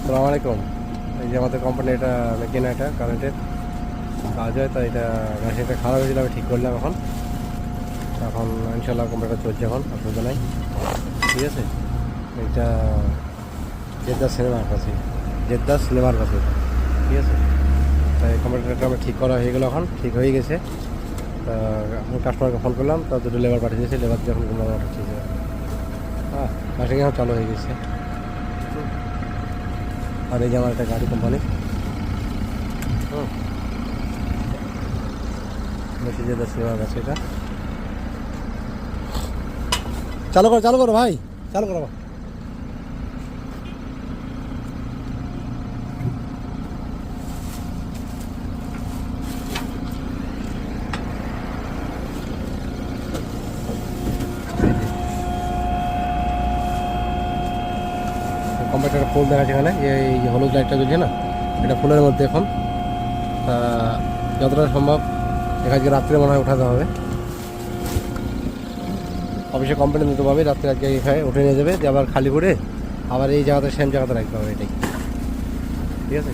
আসসালামু আলাইকুম। এই যে আমাদের কোম্পানি এটা মেকিনা, এটা কারেন্টের কাজ হয়, তাই এটা মেশিনটা খারাপ হয়েছিল, আমি ঠিক করলাম এখন। এখন ইনশাল্লাহ কম্পিউটার চলছে, এখন অসুবিধা নাই। ঠিক আছে, এটা জেদ্দা সিনেমার কাছে, ঠিক আছে। তাই কম্পিউটারটা আমার ঠিক করা হয়ে গেলো, এখন ঠিক হয়ে গেছে। তা আমি কাস্টমারকে ফোন করলাম, তা দুটো লেবার পাঠিয়ে দিয়েছে, লেবার যখন ঠিক আছে। হ্যাঁ, মেশিন এখন চালু হয়ে গেছে। আর এই যে আমার একটা গাড়ি কোম্পানি, মেসেজের সিনেমার কাছে এটা চালু করো ভাই, চালু করো। কম্পিউটার ফুল দেখা যাচ্ছে এখানে, এই হলুদ লাইটটা জ্বলছে না, এটা ফুলের মধ্যে এখন। তা যতটা সম্ভব আজকে রাত্রে মনে হয় উঠাতে হবে। অফিসে কমপ্লেন দিতে পারবে, রাত্রে আজকে এখানে উঠে নিয়ে যাবে, দিয়ে আবার খালি করে আবার এই জায়গাতে সেম জায়গাতে রাখতে হবে, এটাই ঠিক আছে।